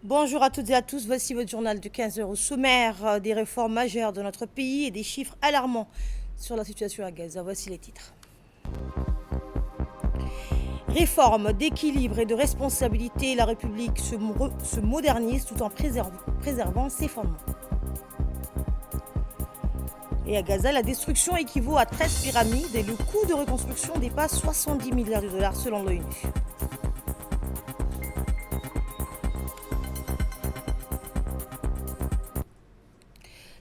Bonjour à toutes et à tous, voici votre journal de 15 heures au sommaire des réformes majeures de notre pays et des chiffres alarmants sur la situation à Gaza. Voici les titres. Réforme d'équilibre et de responsabilité, la République se modernise tout en préservant ses fondements. Et à Gaza, la destruction équivaut à 13 pyramides et le coût de reconstruction dépasse 70 milliards de dollars selon l'ONU.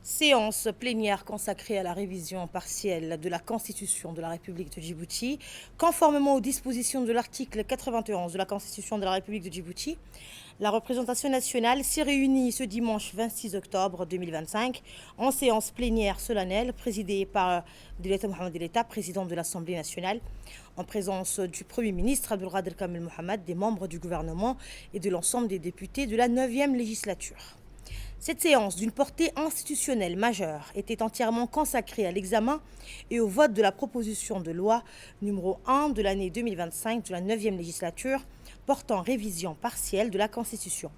Séance plénière consacrée à la révision partielle de la Constitution de la République de Djibouti. Conformément aux dispositions de l'article 91 de la Constitution de la République de Djibouti, la représentation nationale s'est réunie ce dimanche 26 octobre 2025 en séance plénière solennelle présidée par Deleta Mohamed Deleta, président de l'Assemblée nationale, en présence du Premier ministre Abdelkader Kamel Mohamed, des membres du gouvernement et de l'ensemble des députés de la 9e législature. Cette séance d'une portée institutionnelle majeure était entièrement consacrée à l'examen et au vote de la proposition de loi numéro 1 de l'année 2025 de la 9e législature portant révision partielle de la Constitution.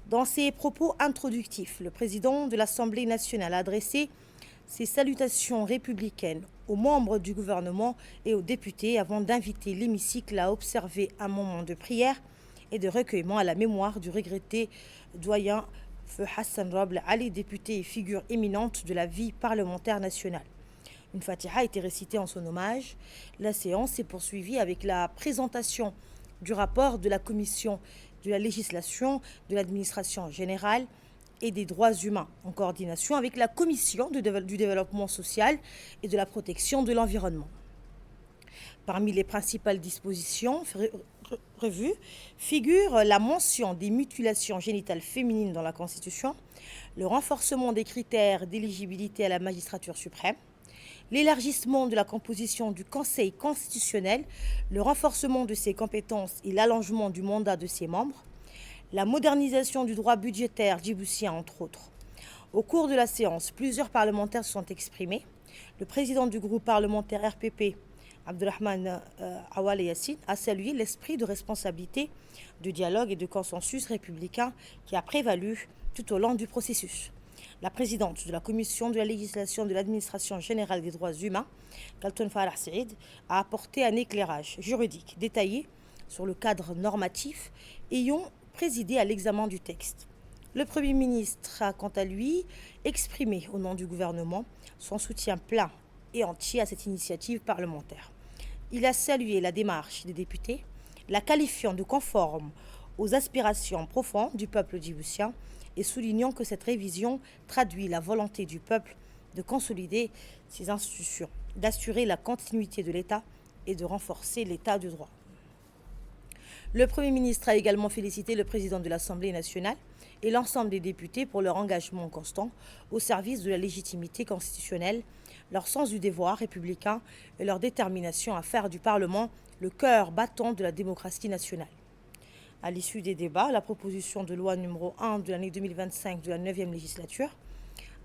Dans ses propos introductifs, le président de l'Assemblée nationale a adressé ses salutations républicaines aux membres du gouvernement et aux députés avant d'inviter l'hémicycle à observer un moment de prière et de recueillement à la mémoire du regretté doyen Feu Hassan Roble Ali, député et figure éminente de la vie parlementaire nationale. Une fatiha a été récitée en son hommage. La séance s'est poursuivie avec la présentation du rapport de la commission de la législation, de l'administration générale et des droits humains, en coordination avec la commission du développement social et de la protection de l'environnement. Parmi les principales dispositions revues figure la mention des mutilations génitales féminines dans la Constitution, le renforcement des critères d'éligibilité à la magistrature suprême, l'élargissement de la composition du Conseil constitutionnel, le renforcement de ses compétences et l'allongement du mandat de ses membres, la modernisation du droit budgétaire djiboutien, entre autres. Au cours de la séance, plusieurs parlementaires se sont exprimés. Le président du groupe parlementaire RPP, Abdelrahman Awale Yassine, a salué l'esprit de responsabilité, de dialogue et de consensus républicain qui a prévalu tout au long du processus. La présidente de la commission de la législation de l'administration générale des droits humains, Kalton Farah Saïd, a apporté un éclairage juridique détaillé sur le cadre normatif ayant présidé à l'examen du texte. Le Premier ministre a, quant à lui, exprimé au nom du gouvernement son soutien plein et entier à cette initiative parlementaire. Il a salué la démarche des députés, la qualifiant de conforme aux aspirations profondes du peuple djiboutien et soulignant que cette révision traduit la volonté du peuple de consolider ses institutions, d'assurer la continuité de l'État et de renforcer l'État de droit. Le Premier ministre a également félicité le président de l'Assemblée nationale et l'ensemble des députés pour leur engagement constant au service de la légitimité constitutionnelle, leur sens du devoir républicain et leur détermination à faire du Parlement le cœur battant de la démocratie nationale. À l'issue des débats, la proposition de loi numéro 1 de l'année 2025 de la 9e législature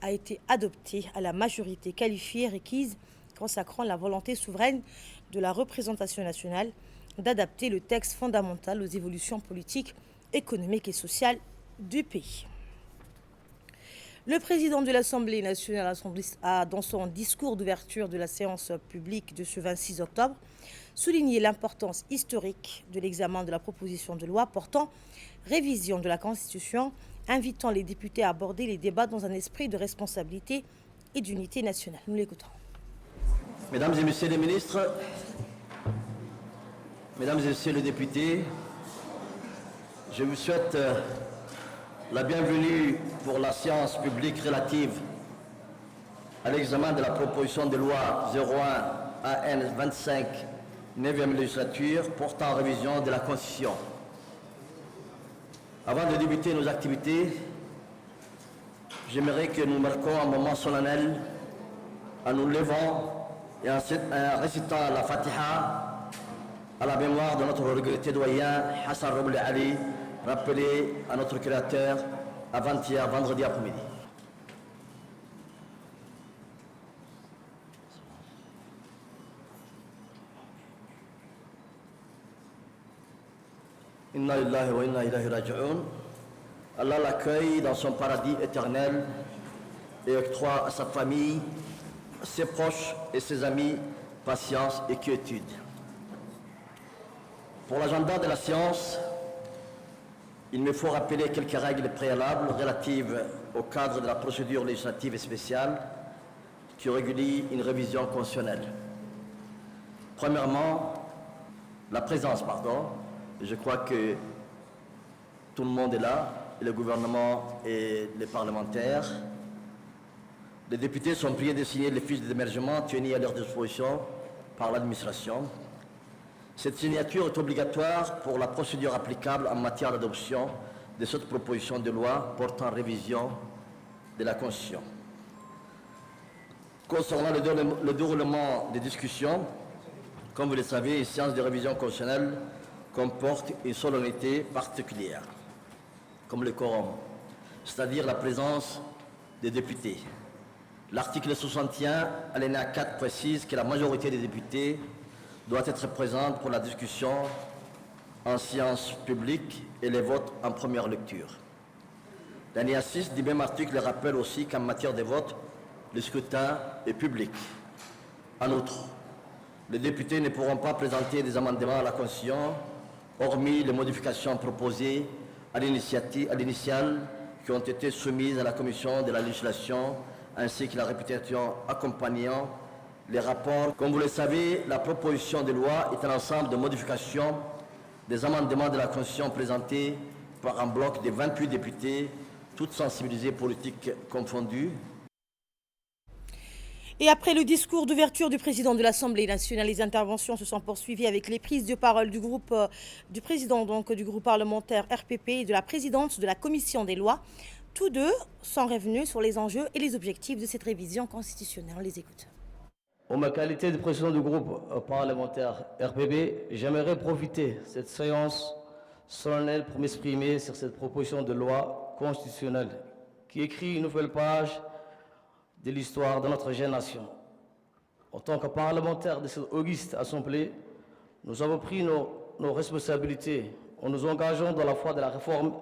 a été adoptée à la majorité qualifiée requise, consacrant la volonté souveraine de la représentation nationale d'adapter le texte fondamental aux évolutions politiques, économiques et sociales du pays. Le président de l'Assemblée nationale a, dans son discours d'ouverture de la séance publique de ce 26 octobre, souligné l'importance historique de l'examen de la proposition de loi portant révision de la Constitution, invitant les députés à aborder les débats dans un esprit de responsabilité et d'unité nationale. Nous l'écoutons. Mesdames et Messieurs les ministres, Mesdames et Messieurs les députés, je vous souhaite la bienvenue pour la séance publique relative à l'examen de la proposition de loi 01 AN 25 9e législature portant révision de la Constitution. Avant de débuter nos activités, j'aimerais que nous marquions un moment solennel en nous levant et en récitant la Fatiha à la mémoire de notre regretté doyen Hassan Roble Ali, rappelé à notre créateur avant-hier, vendredi après-midi. Inna lillahi wa inna ilayhi raji'un. Allah l'accueille dans son paradis éternel et octroie à sa famille, ses proches et ses amis patience et quiétude. Pour l'agenda de la séance, il me faut rappeler quelques règles préalables relatives au cadre de la procédure législative et spéciale qui régule une révision constitutionnelle. Premièrement, la présence, Je crois que tout le monde est là, le gouvernement et les parlementaires. Les députés sont priés de signer les fiches d'émergement tenues à leur disposition par l'administration. Cette signature est obligatoire pour la procédure applicable en matière d'adoption de cette proposition de loi portant révision de la Constitution. Concernant le déroulement des discussions, comme vous le savez, une séance de révision constitutionnelle comporte une solennité particulière, comme le quorum, c'est-à-dire la présence des députés. L'article 61, alinéa 4 précise que la majorité des députés doit être présente pour la discussion en séance publique et les votes en première lecture. L'alinéa 6 du même article rappelle aussi qu'en matière de vote, le scrutin est public. En outre, les députés ne pourront pas présenter des amendements à la Constitution, hormis les modifications proposées à l'initiale qui ont été soumises à la Commission de la législation ainsi que la réputation accompagnant les rapports. Comme vous le savez, la proposition de loi est un ensemble de modifications des amendements de la Constitution présentés par un bloc de 28 députés, toutes sensibilisées politiques confondues. Et après le discours d'ouverture du président de l'Assemblée nationale, les interventions se sont poursuivies avec les prises de parole du président du groupe parlementaire RPP et de la présidente de la commission des lois. Tous deux sont revenus sur les enjeux et les objectifs de cette révision constitutionnelle. On les écoute. En ma qualité de président du groupe parlementaire RPP, j'aimerais profiter de cette séance solennelle pour m'exprimer sur cette proposition de loi constitutionnelle qui écrit une nouvelle page de l'histoire de notre jeune nation. En tant que parlementaires de cette auguste assemblée, nous avons pris nos responsabilités en nous engageant dans la voie de la réforme,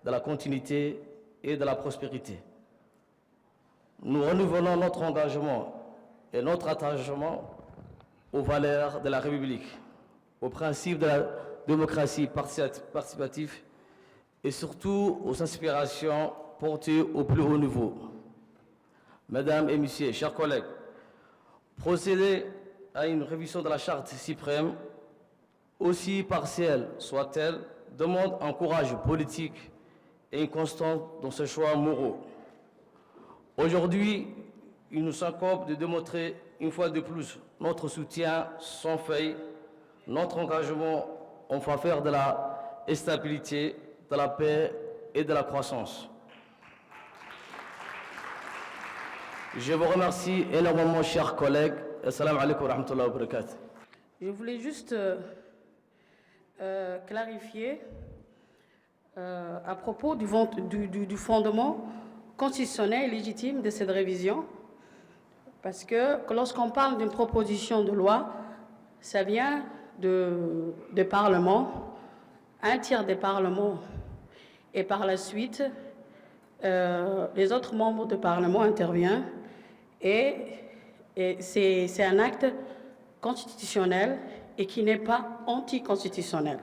de la continuité et de la prospérité. Nous renouvelons notre engagement et notre attachement aux valeurs de la République, aux principes de la démocratie participative et surtout aux aspirations portées au plus haut niveau. Mesdames et messieurs, chers collègues, procéder à une révision de la Charte suprême, aussi partielle soit-elle, demande un courage politique et une constance dans ce choix moraux. Aujourd'hui, il nous incombe de démontrer une fois de plus notre soutien sans faille, notre engagement en faveur de la stabilité, de la paix et de la croissance. Je vous remercie énormément, chers collègues. Assalamu alaikum wa rahmatullahi wa barakatuh. Je voulais juste clarifier à propos du fondement constitutionnel et légitime de cette révision, parce que lorsqu'on parle d'une proposition de loi, ça vient de Parlement, un tiers des parlements, et par la suite, les autres membres du Parlement interviennent, et c'est un acte constitutionnel et qui n'est pas anticonstitutionnel.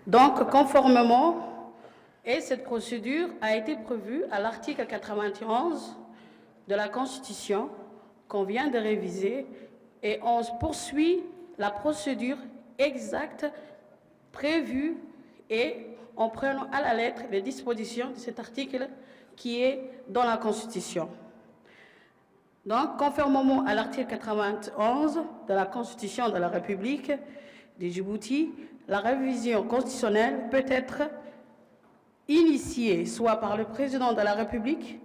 Donc, conformément, et cette procédure a été prévue à l'article 91 de la Constitution qu'on vient de réviser, et on poursuit la procédure exacte prévue et en prenant à la lettre les dispositions de cet article qui est dans la Constitution. Donc, conformément à l'article 91 de la Constitution de la République de Djibouti, la révision constitutionnelle peut être initiée soit par le président de la République,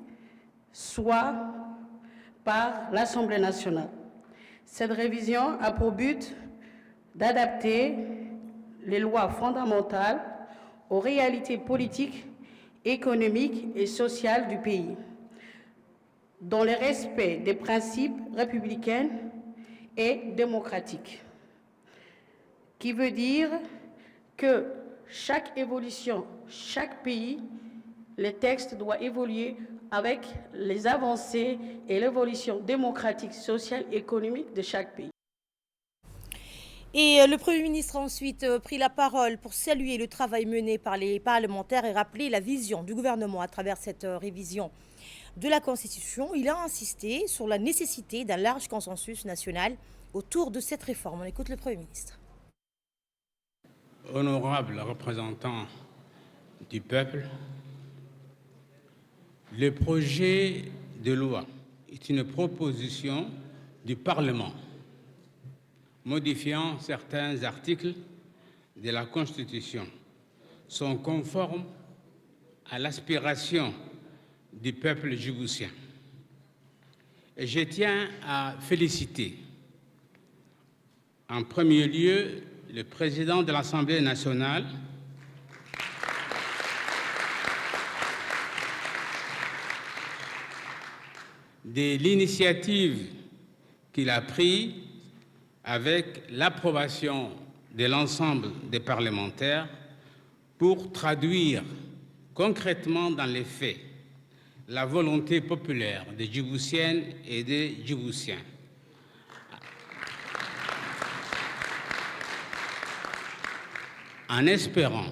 soit par l'Assemblée nationale. Cette révision a pour but d'adapter les lois fondamentales aux réalités politiques, économiques et sociales du pays, dans le respect des principes républicains et démocratiques, qui veut dire que chaque évolution, chaque pays les textes doivent évoluer avec les avancées et l'évolution démocratique, sociale et économique de chaque pays. Et le Premier ministre a ensuite pris la parole pour saluer le travail mené par les parlementaires et rappeler la vision du gouvernement à travers cette révision de la Constitution. Il a insisté sur la nécessité d'un large consensus national autour de cette réforme. On écoute le Premier ministre. Honorables représentants du peuple, le projet de loi est une proposition du Parlement modifiant certains articles de la Constitution, sont conformes à l'aspiration du peuple djiboutien. Et je tiens à féliciter en premier lieu le président de l'Assemblée nationale, de l'initiative qu'il a prise avec l'approbation de l'ensemble des parlementaires pour traduire concrètement dans les faits la volonté populaire des Djiboutiennes et des Djiboutiens. En espérant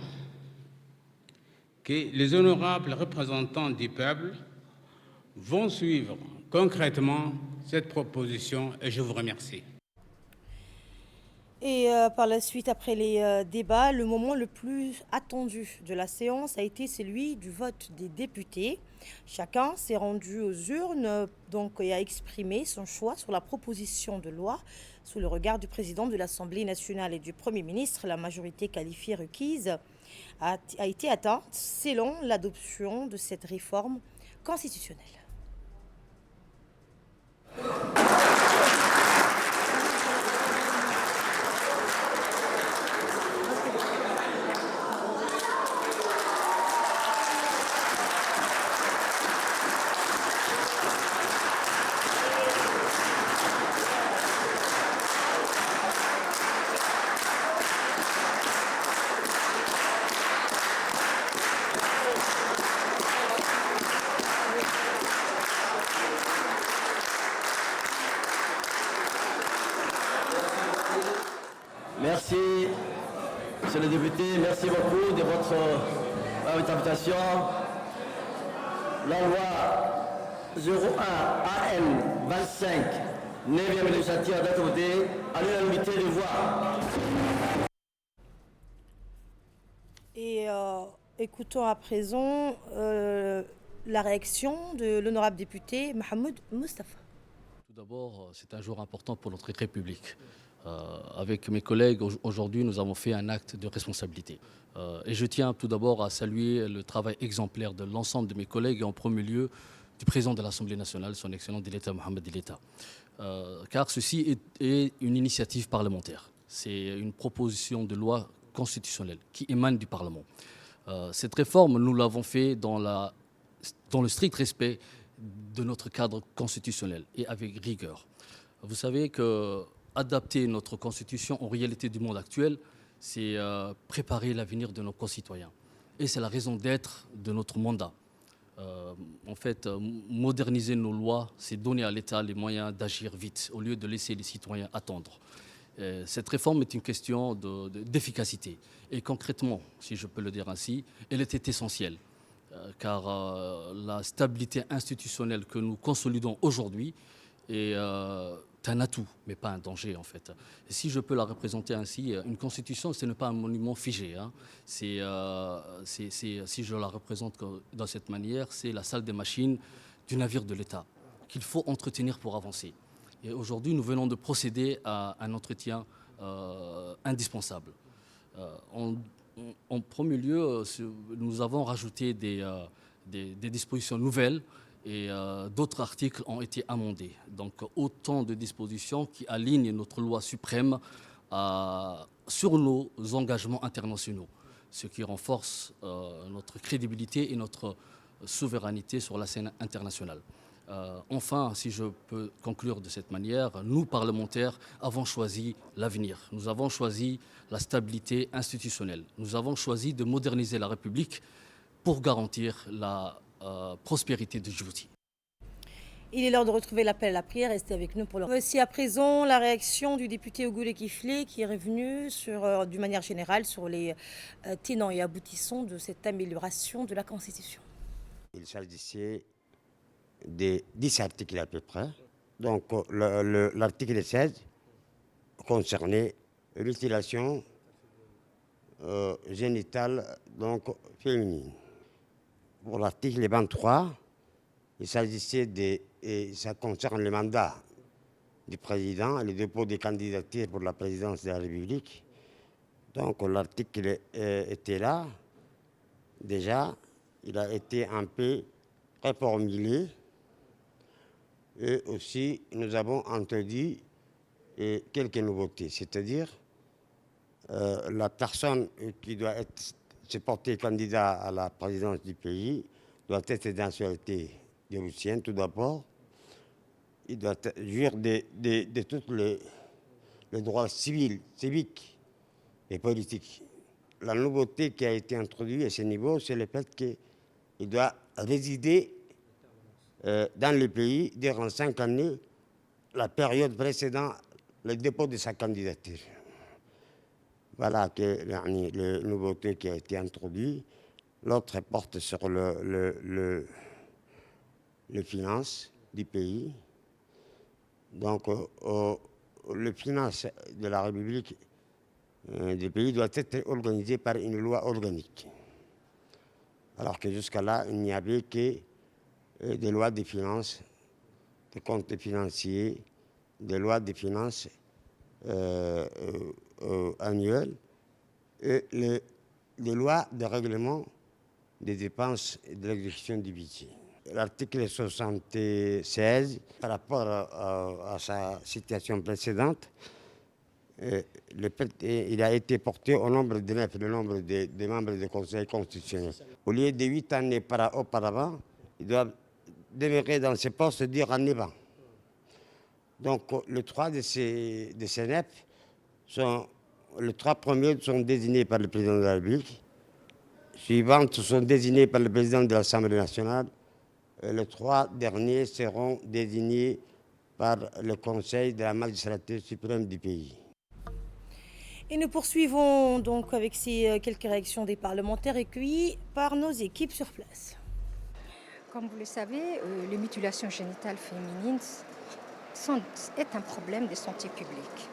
que les honorables représentants du peuple vont suivre concrètement cette proposition et je vous remercie. Et par la suite, après les débats, le moment le plus attendu de la séance a été celui du vote des députés. Chacun s'est rendu aux urnes et a exprimé son choix sur la proposition de loi. Sous le regard du président de l'Assemblée nationale et du Premier ministre, la majorité qualifiée requise a été atteinte selon l'adoption de cette réforme constitutionnelle. Merci, monsieur le député, merci beaucoup de votre invitation. La loi 01 AM 25, 9e législature a été votée à l'unanimité de voix. Et écoutons à présent la réaction de l'honorable député Mohamed Mustafa. Tout d'abord, c'est un jour important pour notre République. Avec mes collègues, aujourd'hui, nous avons fait un acte de responsabilité. Et je tiens tout d'abord à saluer le travail exemplaire de l'ensemble de mes collègues et en premier lieu du président de l'Assemblée nationale, son Excellence Dileta Mohamed Dileta. Car ceci est une initiative parlementaire. C'est une proposition de loi constitutionnelle qui émane du Parlement. Cette réforme, nous l'avons fait dans le strict respect de notre cadre constitutionnel et avec rigueur. Vous savez que adapter notre constitution aux réalités du monde actuel, c'est préparer l'avenir de nos concitoyens. Et c'est la raison d'être de notre mandat. En fait, moderniser nos lois, c'est donner à l'État les moyens d'agir vite, au lieu de laisser les citoyens attendre. Cette réforme est une question d'efficacité. Et concrètement, si je peux le dire ainsi, elle était essentielle. Car la stabilité institutionnelle que nous consolidons aujourd'hui est un atout, mais pas un danger en fait. Et si je peux la représenter ainsi, une constitution, ce n'est pas un monument figé. Hein. Si je la représente dans cette manière, c'est la salle des machines du navire de l'État qu'il faut entretenir pour avancer. Et aujourd'hui, nous venons de procéder à un entretien indispensable. En premier lieu, nous avons rajouté des dispositions nouvelles et d'autres articles ont été amendés. Donc autant de dispositions qui alignent notre loi suprême sur nos engagements internationaux, ce qui renforce notre crédibilité et notre souveraineté sur la scène internationale. Enfin, si je peux conclure de cette manière, nous, parlementaires, avons choisi l'avenir. Nous avons choisi la stabilité institutionnelle. Nous avons choisi de moderniser la République pour garantir la prospérité de Djibouti. Il est l'heure de retrouver l'appel à la prière. Restez avec nous pour le... Voici à présent la réaction du député Ogoulé Kiflé qui est revenu d'une manière générale sur les tenants et aboutissants de cette amélioration de la Constitution. Il s'agissait de 10 articles à peu près. Donc l'article 16 concernait l'utilisation génitale donc, féminine. Pour l'article 23, il s'agissait et ça concerne le mandat du président et le dépôt des candidatures pour la présidence de la République. Donc l'article était là. Déjà, il a été un peu reformulé. Et aussi, nous avons introduit quelques nouveautés. C'est-à-dire, la personne qui doit se porter candidat à la présidence du pays doit être de nationalité djiboutienne tout d'abord. Il doit jouir de tous les droits civils, civiques et politiques. La nouveauté qui a été introduite à ce niveau, c'est le fait qu'il doit résider dans le pays durant 5 années, la période précédant le dépôt de sa candidature. Voilà la nouveauté qui a été introduite. L'autre porte sur les finances du pays. Donc, les finances de la République du pays doivent être organisées par une loi organique. Alors que jusqu'à là, il n'y avait que des lois de finances, des comptes financiers, des lois de finances annuelles et les lois de règlement des dépenses et de l'exécution du budget. L'article 76, par rapport à sa situation précédente, il a été porté au nombre de 9, le nombre des membres du Conseil constitutionnel. Au lieu de 8 années auparavant, ils doivent demeurer dans ces postes durant 9 ans. Donc, les 3 de ces 9 les 3 premiers sont désignés par le président de la République. Suivantes sont désignés par le président de l'Assemblée nationale. Et les 3 derniers seront désignés par le Conseil de la magistrature suprême du pays. Et nous poursuivons donc avec ces quelques réactions des parlementaires recueillies par nos équipes sur place. Comme vous le savez, les mutilations génitales féminines est un problème de santé publique.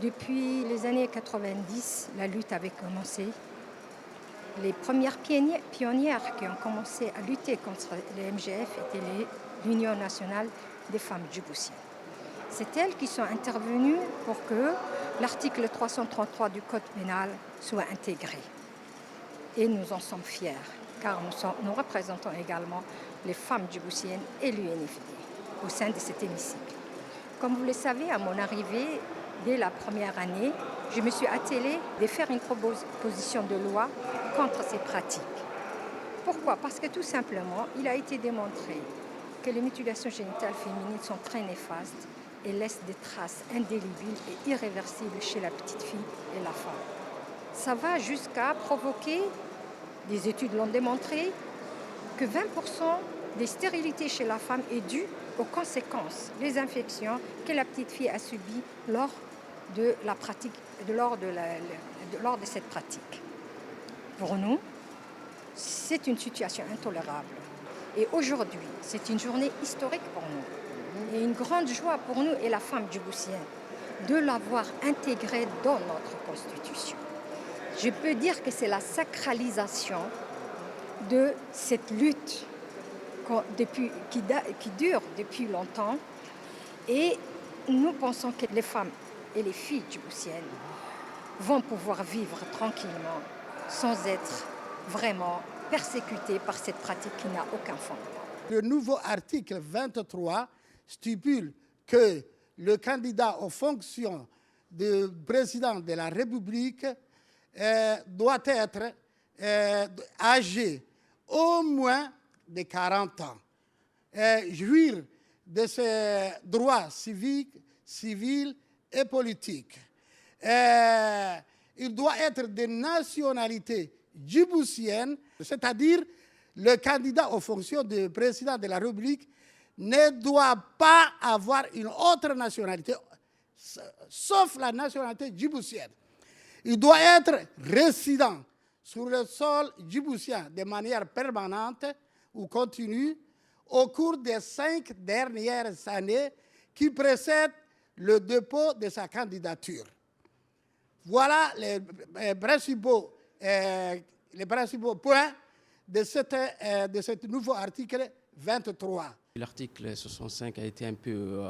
Depuis les années 90, la lutte avait commencé. Les premières pionnières qui ont commencé à lutter contre les MGF étaient l'Union nationale des femmes djiboutiennes. C'est elles qui sont intervenues pour que l'article 333 du Code pénal soit intégré. Et nous en sommes fiers, car nous représentons également les femmes djiboutiennes et l'UNFD au sein de cet hémicycle. Comme vous le savez, à mon arrivée, dès la première année, je me suis attelée de faire une proposition de loi contre ces pratiques. Pourquoi? Parce que tout simplement, il a été démontré que les mutilations génitales féminines sont très néfastes et laissent des traces indélébiles et irréversibles chez la petite fille et la femme. Ça va jusqu'à provoquer, des études l'ont démontré, que 20% des stérilités chez la femme est due aux conséquences, les infections que la petite fille a subies lors de cette pratique. Pour nous, c'est une situation intolérable. Et aujourd'hui, c'est une journée historique pour nous. Et une grande joie pour nous et la femme djiboutienne de l'avoir intégrée dans notre Constitution. Je peux dire que c'est la sacralisation de cette lutte qui dure depuis longtemps. Et nous pensons que les femmes et les filles djiboutiennes vont pouvoir vivre tranquillement sans être vraiment persécutées par cette pratique qui n'a aucun fond. Le nouveau article 23 stipule que le candidat aux fonctions de président de la République doit être âgé au moins de 40 ans, jouir de ses droits civiques, civils et politiques. Il doit être de nationalité djiboutienne, c'est-à-dire le candidat aux fonctions de président de la République ne doit pas avoir une autre nationalité, sauf la nationalité djiboutienne. Il doit être résident sur le sol djiboutien de manière permanente ou continue au cours des 5 dernières années qui précèdent le dépôt de sa candidature. Voilà les principaux points de ce nouveau article 23. L'article 65 a été un peu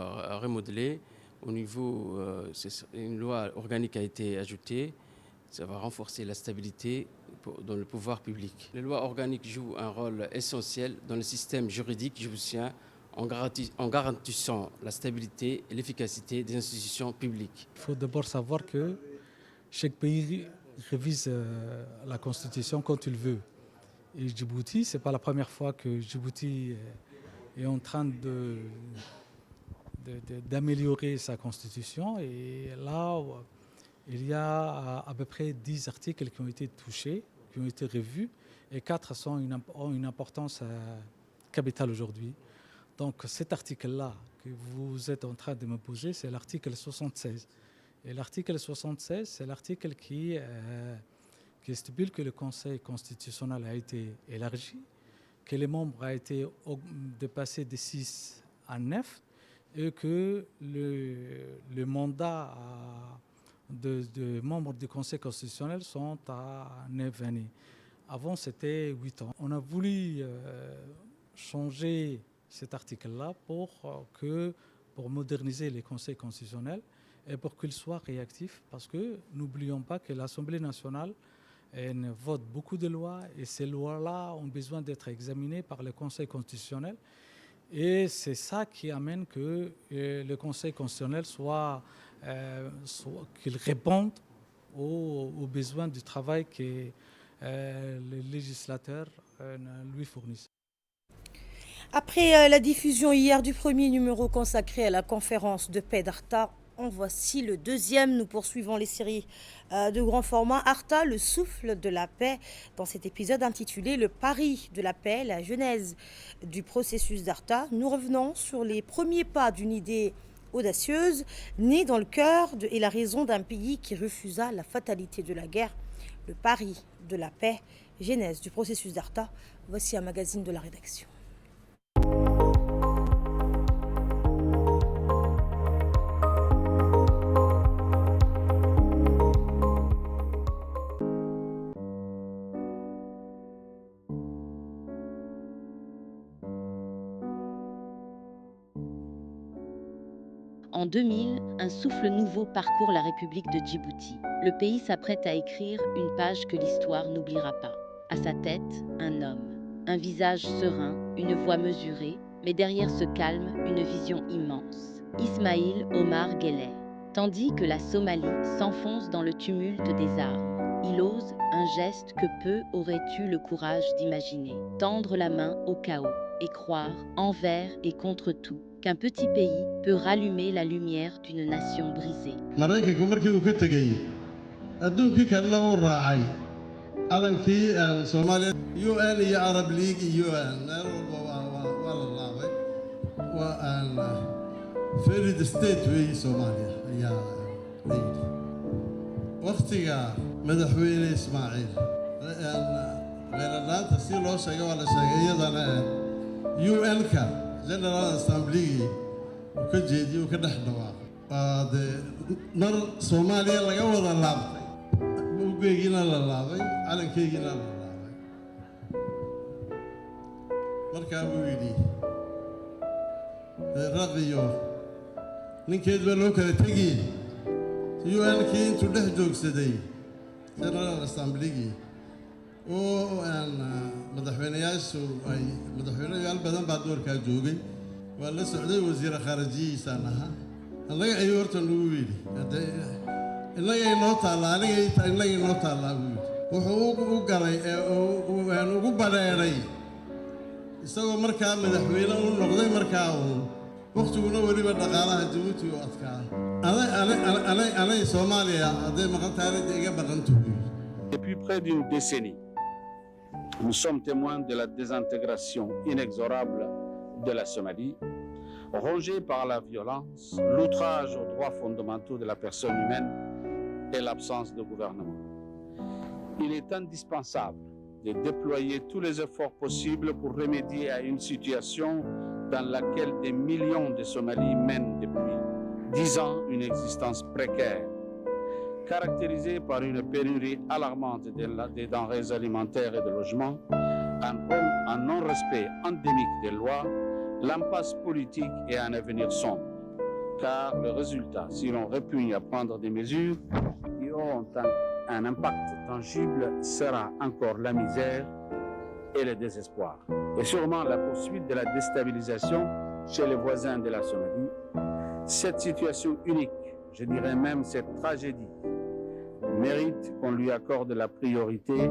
remodelé. Au niveau, une loi organique a été ajoutée. Ça va renforcer la stabilité dans le pouvoir public. Les lois organiques jouent un rôle essentiel dans le système juridique djiboutien en garantissant la stabilité et l'efficacité des institutions publiques. Il faut d'abord savoir que chaque pays révise la Constitution quand il veut. Et Djibouti, ce n'est pas la première fois que Djibouti est en train d'améliorer sa Constitution. Et là, il y a à peu près 10 articles qui ont été touchés, qui ont été revus, et 4 ont une importance capitale aujourd'hui. Donc cet article-là que vous êtes en train de me poser, c'est l'article 76. Et l'article 76, c'est l'article qui stipule que le Conseil constitutionnel a été élargi, que les membres ont été dépassés de 6 à 9 et que le mandat de membres du Conseil constitutionnel sont à 9 années. Avant, c'était 8 ans. On a voulu changer cet article-là pour moderniser les conseils constitutionnels et pour qu'ils soient réactifs, parce que n'oublions pas que l'Assemblée nationale vote beaucoup de lois et ces lois-là ont besoin d'être examinées par le Conseil constitutionnel. Et c'est ça qui amène que le Conseil constitutionnel qu'il réponde aux besoins du travail que les législateurs lui fournissent. Après la diffusion hier du premier numéro consacré à la conférence de paix d'Arta, en voici le deuxième. Nous poursuivons les séries de grand format. Arta, le souffle de la paix, dans cet épisode intitulé Le pari de la paix, la genèse du processus d'Arta. Nous revenons sur les premiers pas d'une idée audacieuse, née dans le cœur et la raison d'un pays qui refusa la fatalité de la guerre. Le pari de la paix, genèse du processus d'Arta. Voici un magazine de la rédaction. En 2000, un souffle nouveau parcourt la République de Djibouti. Le pays s'apprête à écrire une page que l'histoire n'oubliera pas. À sa tête, un homme. Un visage serein, une voix mesurée, mais derrière ce calme, une vision immense. Ismaïl Omar Guelleh. Tandis que la Somalie s'enfonce dans le tumulte des armes, il ose un geste que peu auraient eu le courage d'imaginer. Tendre la main au chaos et croire, envers et contre tout, qu'un petit pays peut rallumer la lumière d'une nation brisée. Maraykanku markii uu ka tegay adduunkii kalena uu raacay calankii Soomaaliya UN iyo Arab League iyo waa la laabay waa failed state way Soomaaliya ayaa leeyahay waqtiga madaxweyne Ismaaciil leelanaanta si loo sheegay waa la sheegay iyadana UN-ka General Assembly uu ka jeediyay uu ka dhex dhawaaqay mar Soomaaliya laga wada laabtay buugeygina la laabay calankeygina la laabay markaa buu yidhi raqiyo ninkeed baa loo kala tegiyey UN-kii intuu dhex joogsaday General Assembly oo madaxweynayaashu ay madaxweynayaal badan baa doorkaa joogay waa la socday wasiir khaarijiyiisaan ahaa annaga ayuu horta nagu yidhi innaga inoo taallaa innaga inoo taallaa buu yidhi wuxuu u galay ugu badheedhay isagoo markaa madaxweyne u noqday markaa uun waqtiguna weliba dhaqaalaha Jabuuti u adkaa anay Soomaaliya hadday maqan tahay iga maqan tuuy. Depuis près d'une décennie, Nous sommes témoins de la désintégration inexorable de la Somalie, rongée par la violence, l'outrage aux droits fondamentaux de la personne humaine et l'absence de gouvernement. Il est indispensable de déployer tous les efforts possibles pour remédier à une situation dans laquelle des millions de Somalis mènent depuis 10 ans une existence précaire, caractérisée par une pénurie alarmante des denrées alimentaires et de logements, un non-respect endémique des lois, l'impasse politique et un avenir sombre. Car le résultat, si l'on répugne à prendre des mesures qui auront un impact tangible, sera encore la misère et le désespoir. Et sûrement la poursuite de la déstabilisation chez les voisins de la Somalie. Cette situation unique, je dirais même cette tragédie, mérite qu'on lui accorde la priorité,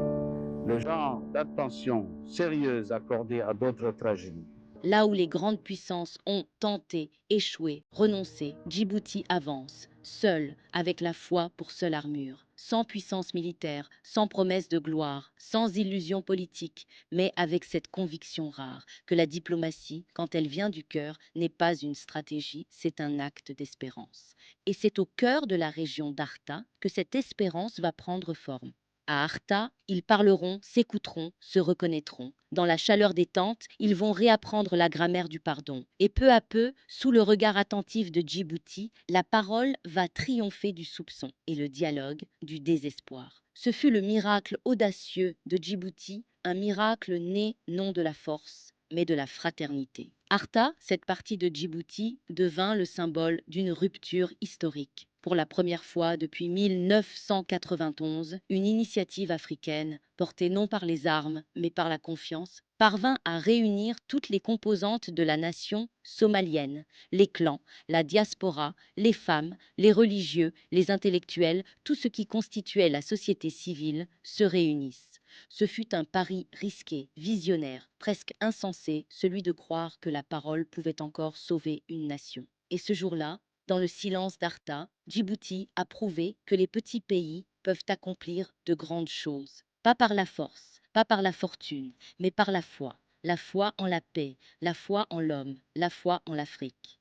le genre d'attention sérieuse accordée à d'autres tragédies. Là où les grandes puissances ont tenté, échoué, renoncé, Djibouti avance, seul, avec la foi pour seule armure, sans puissance militaire, sans promesse de gloire, sans illusion politique, mais avec cette conviction rare que la diplomatie, quand elle vient du cœur, n'est pas une stratégie, c'est un acte d'espérance. Et c'est au cœur de la région d'Arta que cette espérance va prendre forme. À Arta, ils parleront, s'écouteront, se reconnaîtront. Dans la chaleur des tentes, ils vont réapprendre la grammaire du pardon. Et peu à peu, sous le regard attentif de Djibouti, la parole va triompher du soupçon et le dialogue du désespoir. Ce fut le miracle audacieux de Djibouti, un miracle né non de la force, mais de la fraternité. Arta, cette partie de Djibouti, devint le symbole d'une rupture historique. Pour la première fois depuis 1991, une initiative africaine, portée non par les armes, mais par la confiance, parvint à réunir toutes les composantes de la nation somalienne, les clans, la diaspora, les femmes, les religieux, les intellectuels, tout ce qui constituait la société civile se réunissent. Ce fut un pari risqué, visionnaire, presque insensé, celui de croire que la parole pouvait encore sauver une nation. Et ce jour-là, dans le silence d'Arta, Djibouti a prouvé que les petits pays peuvent accomplir de grandes choses. Pas par la force, pas par la fortune, mais par la foi. La foi en la paix, la foi en l'homme, la foi en l'Afrique.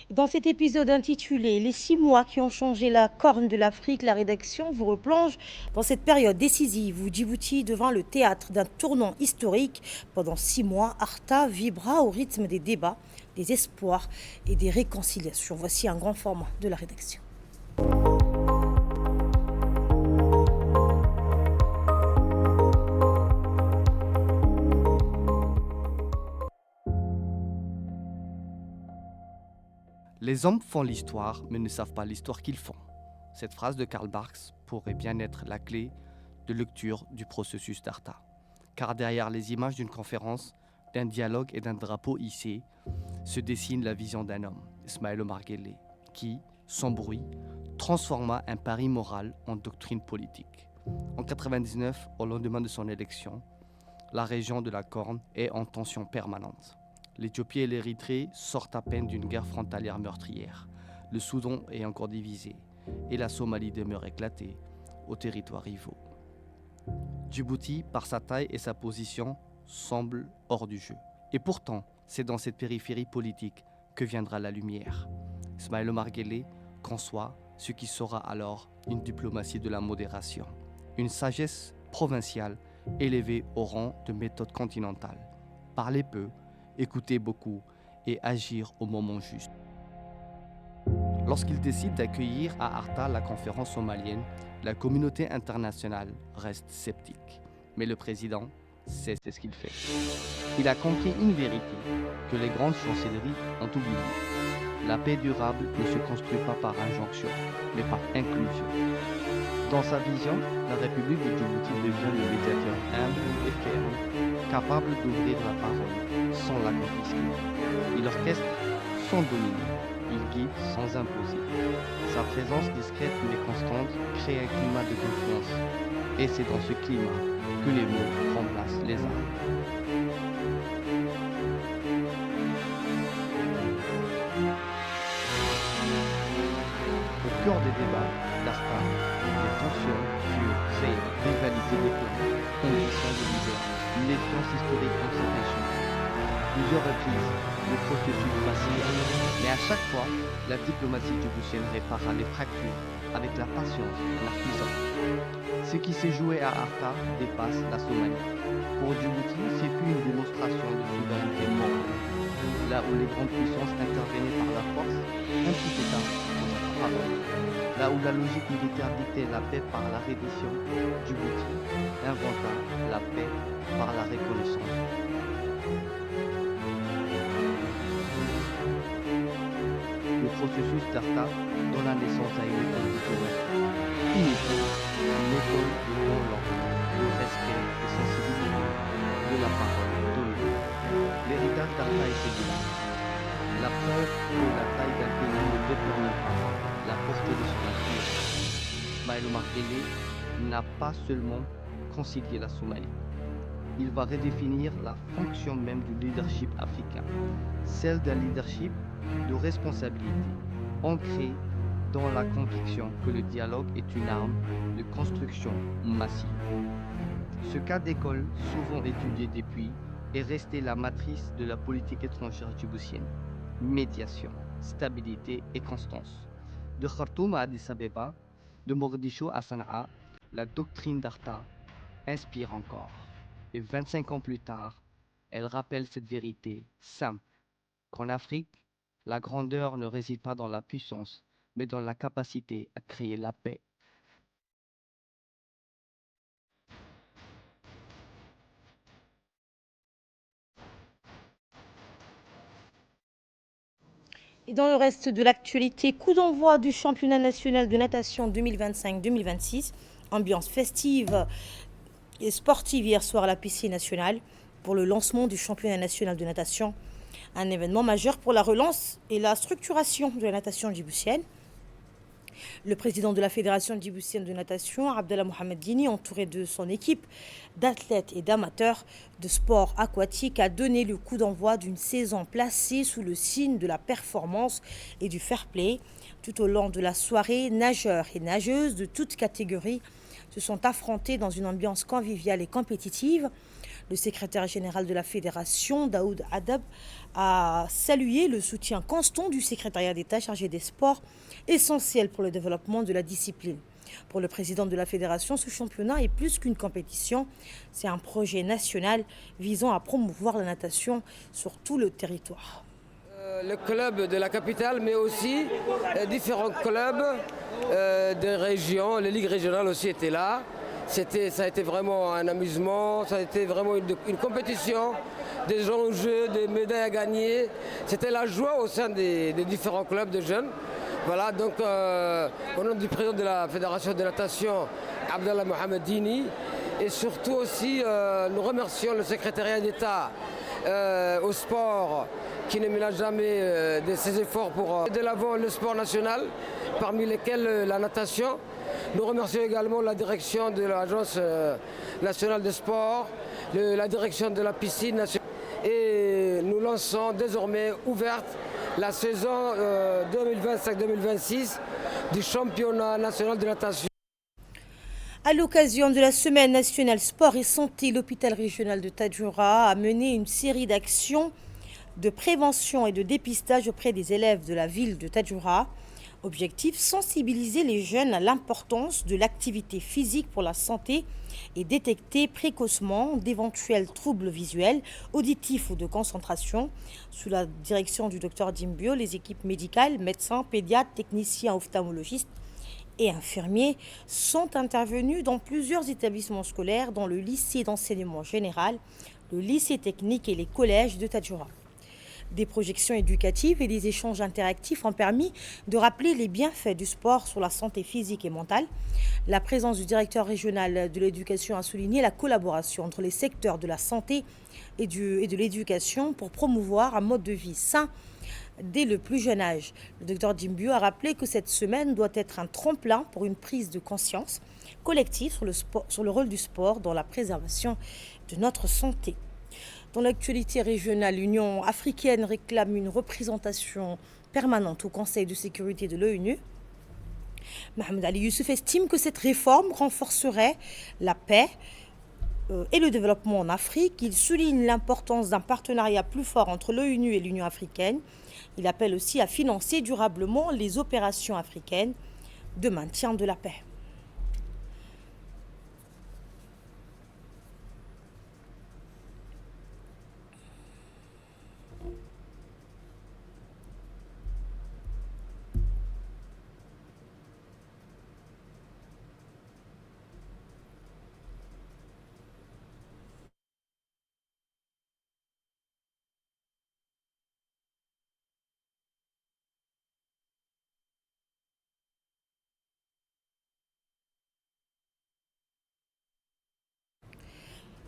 Dans cet épisode intitulé « Les 6 mois qui ont changé la corne de l'Afrique », la rédaction vous replonge dans cette période décisive où Djibouti devint le théâtre d'un tournant historique. Pendant 6 mois, Arta vibra au rythme des débats, des espoirs et des réconciliations. Voici un grand format de la rédaction. Les hommes font l'histoire, mais ne savent pas l'histoire qu'ils font. Cette phrase de Karl Marx pourrait bien être la clé de lecture du processus d'Arta. Car derrière les images d'une conférence, d'un dialogue et d'un drapeau hissé, se dessine la vision d'un homme, Ismaël Omar Guelleh, qui, sans bruit, transforma un pari moral en doctrine politique. En 1999, au lendemain de son élection, la région de la Corne est en tension permanente. L'Éthiopie et l'Érythrée sortent à peine d'une guerre frontalière meurtrière. Le Soudan est encore divisé et la Somalie demeure éclatée aux territoires rivaux. Djibouti, par sa taille et sa position, semble hors du jeu. Et pourtant, c'est dans cette périphérie politique que viendra la lumière. Ismaël Omar Guelleh conçoit ce qui sera alors une diplomatie de la modération, une sagesse provinciale élevée au rang de méthode continentale. Parler peu, écouter beaucoup et agir au moment juste. Lorsqu'il décide d'accueillir à Arta la conférence somalienne, la communauté internationale reste sceptique. Mais le président sait ce qu'il fait. Il a compris une vérité que les grandes chancelleries ont oubliée. La paix durable ne se construit pas par injonction, mais par inclusion. Dans sa vision, la République de Djibouti devient le médiateur humble et ferme, capable d'ouvrir la parole sans la confisquer. Il orchestre sans dominer, il guide sans imposer. Sa présence discrète mais constante crée un climat de confiance. Et c'est dans ce climat que les mots remplacent les armes. Au cœur des débats d'Arta, les tensions furent créées, rivalité diplomatique. conditions de l'hiver, l'évidence historique dans cette région. Plusieurs reprises, le processus vacille, mais à chaque fois, la diplomatie djiboutienne répara les fractures avec la patience d'un artisan. Ce qui s'est joué à Arta dépasse la Somalie. Pour Djibouti, c'est plus une démonstration de souveraineté morale. Là où les grandes puissances intervenaient par la force, un petit État pour sa faveur. Là où la logique militaire dictait la paix par la reddition, Djibouti inventa la paix par la reconnaissance. Le processus d'Arta donna naissance à une école diplomatique unique, une école de bon langue, de respect et sensibilité, de la parole donnée. L'héritage d'Arta est celui-là. La preuve que la taille d'un pays ne détermine pas la portée de son influence. Ismaël Omar Guelleh n'a pas seulement concilié la Somalie. Il va redéfinir la fonction même du leadership africain, celle d'un leadership de responsabilité, ancré dans la conviction que le dialogue est une arme de construction massive. Ce cas d'école, souvent étudié depuis, est resté la matrice de la politique étrangère djiboutienne. Médiation, stabilité et constance. De Khartoum à Addis Abeba, de Mogadiscio à Sanaa, la doctrine d'Arta inspire encore. Et 25 ans plus tard, elle rappelle cette vérité simple, qu'en Afrique, la grandeur ne réside pas dans la puissance, mais dans la capacité à créer la paix. Et dans le reste de l'actualité, coup d'envoi du championnat national de natation 2025-2026, ambiance festive et sportive hier soir à la piscine nationale pour le lancement du championnat national de natation, un événement majeur pour la relance et la structuration de la natation djiboutienne. Le président de la Fédération djiboutienne de natation, Abdallah Mohamed Dini, entouré de son équipe d'athlètes et d'amateurs de sport aquatique, a donné le coup d'envoi d'une saison placée sous le signe de la performance et du fair play. Tout au long de la soirée, nageurs et nageuses de toutes catégories se sont affrontés dans une ambiance conviviale et compétitive. Le secrétaire général de la fédération, Daoud Adab, a salué le soutien constant du secrétariat d'État chargé des sports, essentiel pour le développement de la discipline. Pour le président de la fédération, ce championnat est plus qu'une compétition, c'est un projet national visant à promouvoir la natation sur tout le territoire. Le club de la capitale, mais aussi différents clubs des régions, les ligues régionales aussi étaient là. Ça a été vraiment un amusement, ça a été vraiment une compétition, des enjeux, des médailles à gagner. C'était la joie au sein des différents clubs de jeunes. Voilà, donc au nom du président de la Fédération de natation, Abdallah Mohamed Dini, et surtout aussi nous remercions le secrétariat d'État au sport qui ne ménage jamais ses efforts pour aider de l'avant le sport national, parmi lesquels la natation. Nous remercions également la direction de l'Agence nationale de sport, la direction de la piscine nationale. Et nous lançons désormais ouverte la saison 2025-2026 du championnat national de natation. À l'occasion de la Semaine nationale sport et santé, l'hôpital régional de Tadjoura a mené une série d'actions de prévention et de dépistage auprès des élèves de la ville de Tadjoura. Objectif, sensibiliser les jeunes à l'importance de l'activité physique pour la santé et détecter précocement d'éventuels troubles visuels, auditifs ou de concentration. Sous la direction du Dr Dimbio, les équipes médicales, médecins, pédiatres, techniciens, ophtalmologistes et infirmiers sont intervenus dans plusieurs établissements scolaires, dont le lycée d'enseignement général, le lycée technique et les collèges de Tadjoura. Des projections éducatives et des échanges interactifs ont permis de rappeler les bienfaits du sport sur la santé physique et mentale. La présence du directeur régional de l'éducation a souligné la collaboration entre les secteurs de la santé et de l'éducation pour promouvoir un mode de vie sain dès le plus jeune âge. Le docteur Dimbio a rappelé que cette semaine doit être un tremplin pour une prise de conscience collective sur le rôle du sport dans la préservation de notre santé. Dans l'actualité régionale, l'Union africaine réclame une représentation permanente au Conseil de sécurité de l'ONU. Mohamed Ali Youssouf estime que cette réforme renforcerait la paix et le développement en Afrique. Il souligne l'importance d'un partenariat plus fort entre l'ONU et l'Union africaine. Il appelle aussi à financer durablement les opérations africaines de maintien de la paix.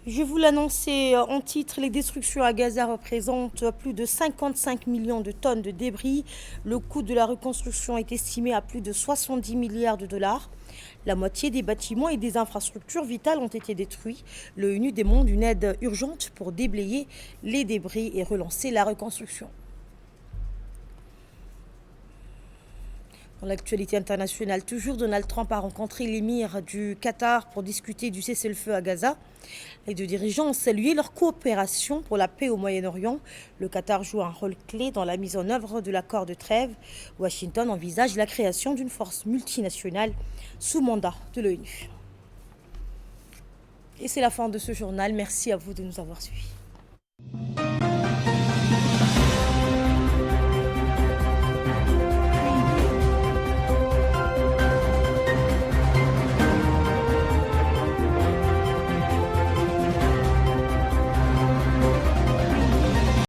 Je vous l'annonçais en titre, les destructions à Gaza représentent plus de 55 millions de tonnes de débris. Le coût de la reconstruction est estimé à plus de 70 milliards de dollars. La moitié des bâtiments et des infrastructures vitales ont été détruits. L'ONU demande une aide urgente pour déblayer les débris et relancer la reconstruction. Dans l'actualité internationale, toujours, Donald Trump a rencontré l'émir du Qatar pour discuter du cessez-le-feu à Gaza. Les deux dirigeants ont salué leur coopération pour la paix au Moyen-Orient. Le Qatar joue un rôle clé dans la mise en œuvre de l'accord de trêve. Washington envisage la création d'une force multinationale sous mandat de l'ONU. Et c'est la fin de ce journal. Merci à vous de nous avoir suivis.